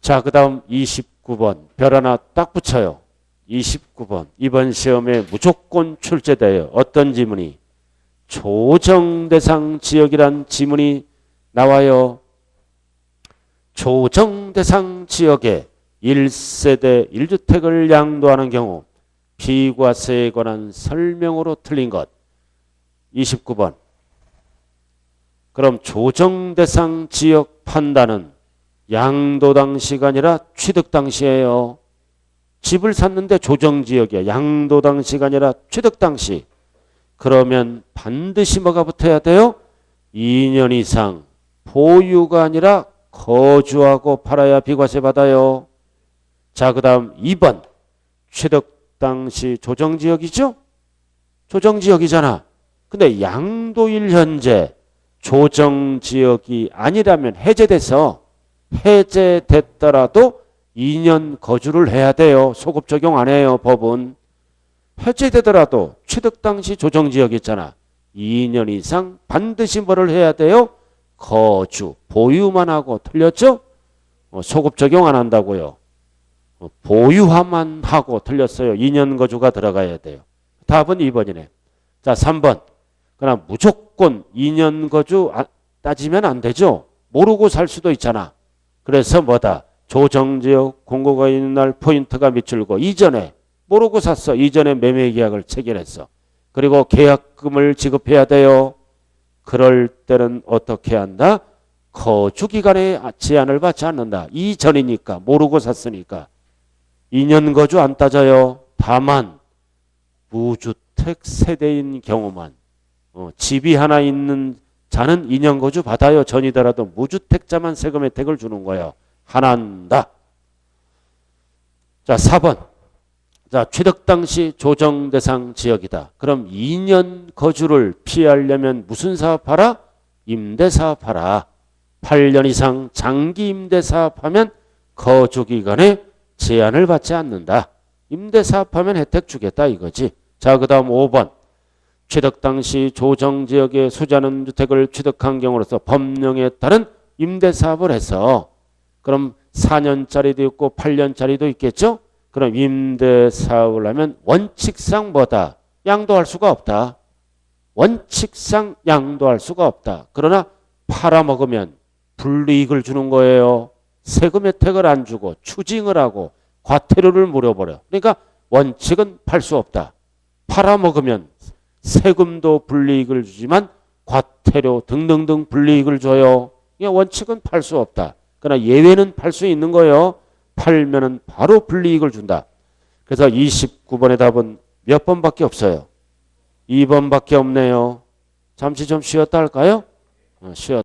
자, 그 다음 29번 별 하나 딱 붙여요. 29번 이번 시험에 무조건 출제돼요. 어떤 지문이? 조정대상 지역이란 지문이 나와요. 조정대상 지역에 1세대 1주택을 양도하는 경우 비과세에 관한 설명으로 틀린 것. 29번. 그럼 조정대상 지역 판단은 양도 당시가 아니라 취득 당시예요. 집을 샀는데 조정지역이야. 양도 당시가 아니라 취득 당시. 그러면 반드시 뭐가 붙어야 돼요? 2년 이상 보유가 아니라 거주하고 팔아야 비과세 받아요. 자, 그 다음 2번. 취득 당시 조정지역이죠? 조정지역이잖아. 근데 양도일 현재 조정지역이 아니라면 해제됐더라도 2년 거주를 해야 돼요. 소급 적용 안 해요. 법은. 해제되더라도 취득 당시 조정지역 있잖아. 2년 이상 반드시 뭐를 해야 돼요? 거주. 보유만 하고 틀렸죠? 소급 적용 안 한다고요. 보유화만 하고 틀렸어요. 2년 거주가 들어가야 돼요. 답은 2번이네. 자, 3번. 그럼 무조건 2년 거주 따지면 안 되죠. 모르고 살 수도 있잖아. 그래서 뭐다? 조정지역 공고가 있는 날 포인트가 미줄고 이전에 모르고 샀어. 이전에 매매계약을 체결했어. 그리고 계약금을 지급해야 돼요. 그럴 때는 어떻게 한다? 거주기간에 제한을 받지 않는다. 이전이니까 모르고 샀으니까. 2년 거주 안 따져요. 다만 무주택 세대인 경우만 집이 하나 있는 자는 2년 거주 받아요. 전이더라도 무주택자만 세금 혜택을 주는 거예요. 하나인다. 자, 4번. 자, 취득 당시 조정 대상 지역이다. 그럼 2년 거주를 피하려면 무슨 사업하라? 임대사업하라. 8년 이상 장기 임대사업하면 거주기간에 제한을 받지 않는다. 임대사업하면 혜택 주겠다 이거지. 자, 그 다음 5번. 취득 당시 조정지역에 소지하는 주택을 취득한 경우로서 법령에 따른 임대사업을 해서 그럼 4년짜리도 있고 8년짜리도 있겠죠? 그럼 임대사업을 하면 원칙상 뭐다? 양도할 수가 없다. 원칙상 양도할 수가 없다. 그러나 팔아먹으면 불이익을 주는 거예요. 세금 혜택을 안 주고 추징을 하고 과태료를 물어버려. 그러니까 원칙은 팔 수 없다. 팔아먹으면 세금도 불이익을 주지만 과태료 등등등 불이익을 줘요. 그러니까 원칙은 팔 수 없다. 그러나 예외는 팔 수 있는 거예요. 팔면은 바로 불이익을 준다. 그래서 29번의 답은 몇 번밖에 없어요? 2번밖에 없네요. 잠시 좀 쉬었다 할까요? 쉬었다.